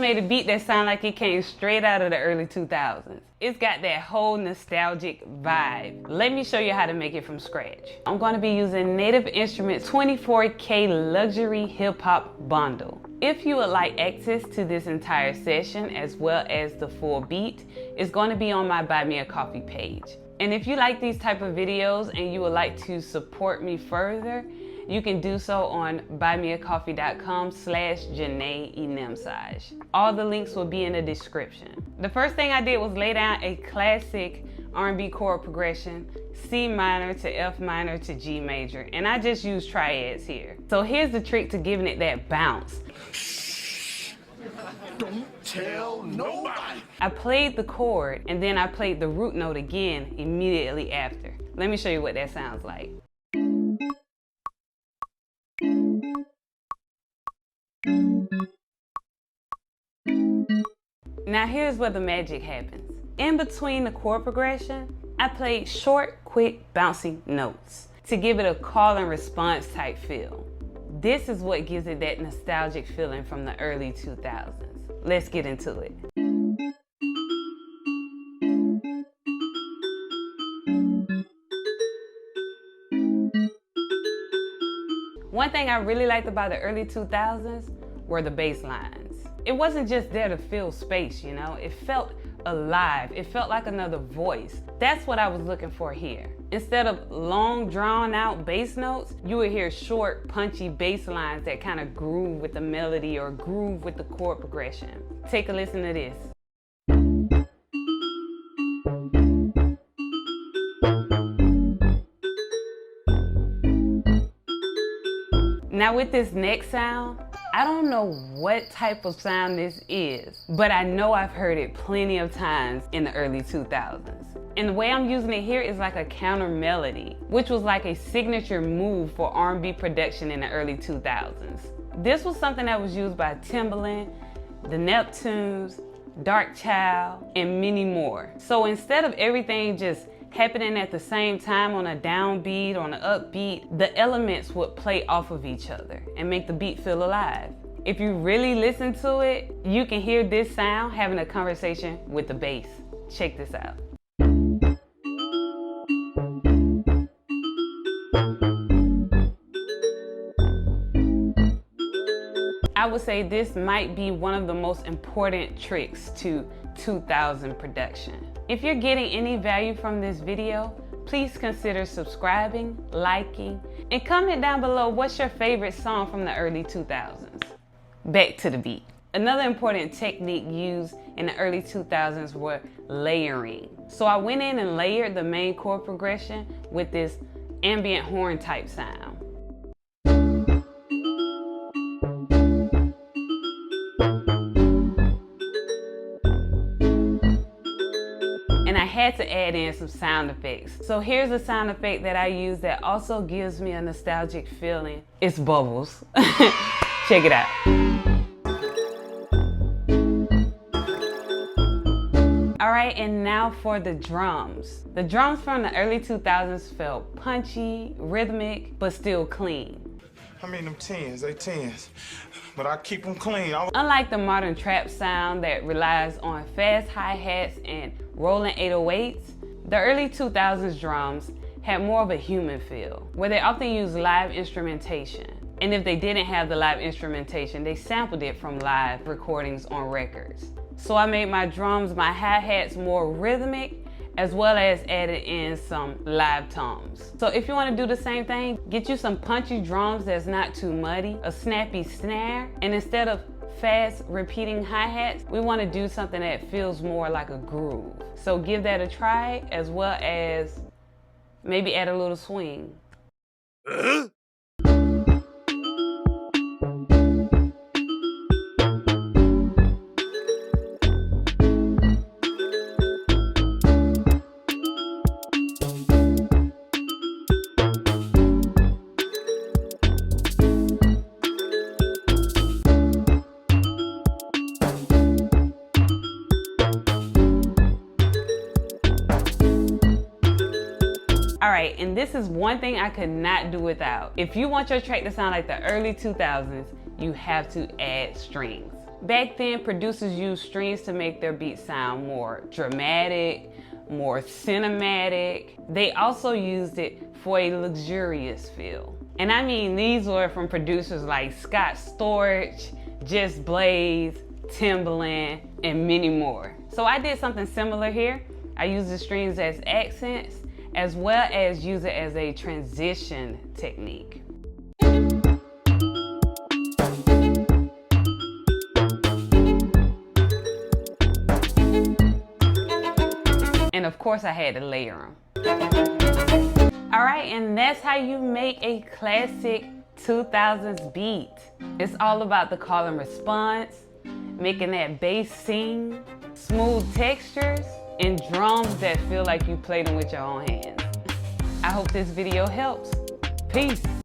made a beat that sounded like it came straight out of the early 2000s. It's got that whole nostalgic vibe. Let me show you how to make it from scratch. I'm going to be using Native Instruments 24K Luxury Hip Hop Bundle. If you would like access to this entire session as well as the full beat, it's going to be on my Buy Me a Coffee page. And if you like these type of videos and you would like to support me further, you can do so on buymeacoffee.com/JanaeEnemsage. All the links will be in the description. The first thing I did was lay down a classic R&B chord progression, C minor to F minor to G major, and I just used triads here. So here's the trick to giving it that bounce. Don't tell nobody. I played the chord and then I played the root note again immediately after. Let me show you what that sounds like. Now here's where the magic happens. In between the chord progression, I played short, quick, bouncy notes to give it a call and response type feel. This is what gives it that nostalgic feeling from the early 2000s. Let's get into it. One thing I really liked about the early 2000s were the bass lines. It wasn't just there to fill space, you know? It felt alive. It felt like another voice. That's what I was looking for here. Instead of long, drawn out bass notes, you would hear short, punchy bass lines that kind of groove with the melody or groove with the chord progression. Take a listen to this. Now with this next sound, I don't know what type of sound this is, but I know I've heard it plenty of times in the early 2000s. And the way I'm using it here is like a counter melody, which was like a signature move for R&B production in the early 2000s. This was something that was used by Timbaland, the Neptunes, Dark Child, and many more. So instead of everything just happening at the same time on a downbeat, on an upbeat, the elements would play off of each other and make the beat feel alive. If you really listen to it, you can hear this sound having a conversation with the bass. Check this out. I would say this might be one of the most important tricks to 2000 production. If you're getting any value from this video, please consider subscribing, liking, and comment down below what's your favorite song from the early 2000s. Back to the beat. Another important technique used in the early 2000s were layering. So I went in and layered the main chord progression with this ambient horn type sound. And I had to add in some sound effects. So here's a sound effect that I use that also gives me a nostalgic feeling. It's bubbles. Check it out. All right, and now for the drums. The drums from the early 2000s felt punchy, rhythmic, but still clean. I mean, them 10s, they 10s, but I keep them clean. Unlike the modern trap sound that relies on fast hi-hats and rolling 808s, the early 2000s drums had more of a human feel, where they often used live instrumentation. And if they didn't have the live instrumentation, they sampled it from live recordings on records. So I made my drums, my hi-hats more rhythmic, as well as added in some live toms. So if you want to do the same thing, get you some punchy drums that's not too muddy, a snappy snare, and instead of fast repeating hi-hats, we want to do something that feels more like a groove. So give that a try, as well as maybe add a little swing. All right, and this is one thing I could not do without. If you want your track to sound like the early 2000s, you have to add strings. Back then, producers used strings to make their beats sound more dramatic, more cinematic. They also used it for a luxurious feel. And I mean, these were from producers like Scott Storch, Just Blaze, Timbaland, and many more. So I did something similar here. I used the strings as accents, as well as use it as a transition technique. And of course I had to layer them. All right, and that's how you make a classic 2000s beat. It's all about the call and response, making that bass sing, smooth textures, and drums that feel like you played them with your own hands. I hope this video helps. Peace.